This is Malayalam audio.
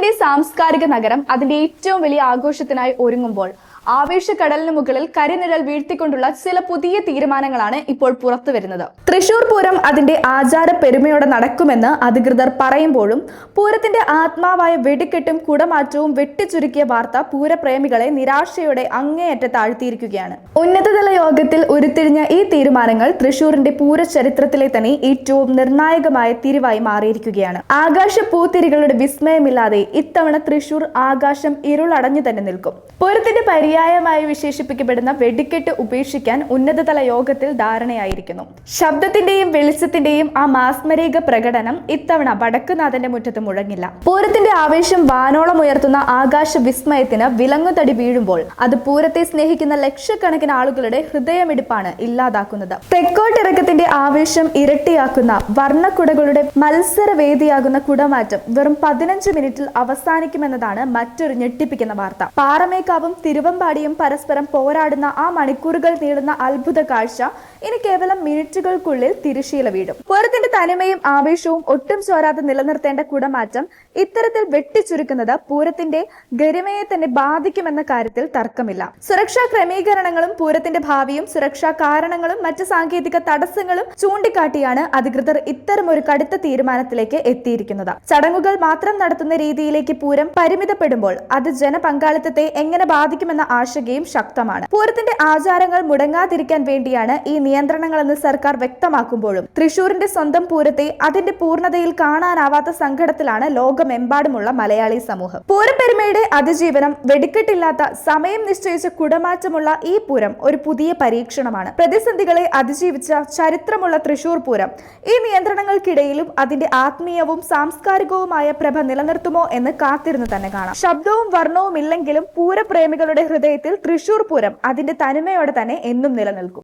തൃശൂരിന്റെ സാംസ്കാരിക നഗരം അതിന്റെ ഏറ്റവും വലിയ ആഘോഷത്തിനായി ഒരുങ്ങുമ്പോൾ ആവേശക്കടലിന് മുകളിൽ കരിനിഴൽ വീഴ്ത്തിക്കൊണ്ടുള്ള ചില പുതിയ തീരുമാനങ്ങളാണ് ഇപ്പോൾ പുറത്തു വരുന്നത്. തൃശൂർ പൂരം അതിന്റെ ആചാര പെരുമയോടെ നടക്കുമെന്ന് അധികൃതർ പറയുമ്പോഴും പൂരത്തിന്റെ ആത്മാവായ വെടിക്കെട്ടും കുടമാറ്റവും വെട്ടിച്ചുരുക്കിയ വാർത്ത പൂരപ്രേമികളെ നിരാശയോടെ അങ്ങേയറ്റ താഴ്ത്തിയിരിക്കുകയാണ്. ഉന്നതതല യോഗത്തിൽ ഉരുത്തിരിഞ്ഞ ഈ തീരുമാനങ്ങൾ തൃശൂരിന്റെ പൂരചരിത്രത്തിലെ തന്നെ ഏറ്റവും നിർണായകമായ തിരിവായി മാറിയിരിക്കുകയാണ്. ആകാശ പൂത്തിരികളുടെ വിസ്മയമില്ലാതെ ഇത്തവണ തൃശൂർ ആകാശം ഇരുളടഞ്ഞു തന്നെ നിൽക്കും. പൂരത്തിന്റെ പര്യായമായി വിശേഷിപ്പിക്കപ്പെടുന്ന വെടിക്കെട്ട് ഉപേക്ഷിക്കാൻ ഉന്നതതല യോഗത്തിൽ ധാരണയായിരിക്കുന്നു. ശബ്ദത്തിന്റെയും വെളിച്ചത്തിന്റെയും ആ മാസ്മരിക പ്രകടനം ഇത്തവണ വടക്കുനാഥന്റെ മുറ്റത്ത് മുഴങ്ങില്ല. പൂരത്തിന്റെ ആവേശം വാനോളം ഉയർത്തുന്ന ആകാശ വിസ്മയത്തിന് വിലങ്ങുതടി വീഴുമ്പോൾ അത് പൂരത്തെ സ്നേഹിക്കുന്ന ലക്ഷക്കണക്കിന് ആളുകളുടെ ഹൃദയമിടിപ്പാണ് ഇല്ലാതാക്കുന്നത്. തെക്കോട്ടിറക്കത്തിന്റെ ആവേശം ഇരട്ടിയാക്കുന്ന വർണ്ണക്കുടകളുടെ മത്സരവേദിയാകുന്ന കുടമാറ്റം വെറും 15 മിനിറ്റിൽ അവസാനിക്കുമെന്നതാണ് മറ്റൊരു ഞെട്ടിപ്പിക്കുന്ന വാർത്ത. പാറമേക്കാവും തിരുവമ്പാടിയും പരസ്പരം പോരാടുന്ന ആ മണിക്കൂറുകൾ നീളുന്ന അത്ഭുത കാഴ്ച ഇനി കേവലം മിനിറ്റുകൾക്കുള്ളിൽ തിരശീല വീഴും. പൂരത്തിന്റെ തനിമയും ആവേശവും ഒട്ടും ചോരാതെ നിലനിർത്തേണ്ട കുടമാറ്റം ഇത്തരത്തിൽ വെട്ടിച്ചുരുക്കുന്നത് പൂരത്തിന്റെ ഗരിമയെ തന്നെ ബാധിക്കുമെന്ന കാര്യത്തിൽ തർക്കമില്ല. സുരക്ഷാ ക്രമീകരണങ്ങളും പൂരത്തിന്റെ ഭാവിയും സുരക്ഷാ കാരണങ്ങളും മറ്റ് സാങ്കേതിക തടസ്സങ്ങളും ചൂണ്ടിക്കാട്ടിയാണ് അധികൃതർ ഇത്തരമൊരു കടുത്ത തീരുമാനത്തിലേക്ക് എത്തിയിരിക്കുന്നത്. ചടങ്ങുകൾ മാത്രം നടത്തുന്ന രീതിയിലേക്ക് പൂരം പരിമിതപ്പെടുമ്പോൾ അത് ജനപങ്കാളിത്തത്തെ എങ്ങനെ ബാധിക്കുമെന്ന ആശങ്കയും ശക്തമാണ്. പൂരത്തിന്റെ ആചാരങ്ങൾ മുടങ്ങാതിരിക്കാൻ വേണ്ടിയാണ് ഈ നിയന്ത്രണങ്ങളെന്ന് സർക്കാർ വ്യക്തമാക്കുമ്പോഴും തൃശൂരിന്റെ സ്വന്തം പൂരത്തെ അതിന്റെ പൂർണ്ണതയിൽ കാണാനാവാത്ത സങ്കടത്തിലാണ് ലോകമെമ്പാടുമുള്ള മലയാളി സമൂഹം. പൂരപ്പെരുമയുടെ അതിജീവനം, വെടിക്കെട്ടില്ലാത്ത സമയം നിശ്ചയിച്ച കുടമാറ്റമുള്ള ഈ പൂരം ഒരു പുതിയ പരീക്ഷണമാണ്. പ്രതിസന്ധികളെ അതിജീവിച്ച ചരിത്രമുള്ള തൃശൂർ പൂരം ഈ നിയന്ത്രണങ്ങൾക്കിടയിലും അതിന്റെ ആത്മീയവും സാംസ്കാരികവുമായ പ്രഭ നിലനിർത്തുമോ എന്ന് കാത്തിരുന്ന് തന്നെ കാണാം. ശബ്ദവും വർണ്ണവും ഇല്ലെങ്കിലും പൂരപ്രേമികളുടെ ഹൃദയത്തിൽ തൃശൂർ പൂരം അതിന്റെ തനിമയോടെ തന്നെ എന്നും നിലനിൽക്കും.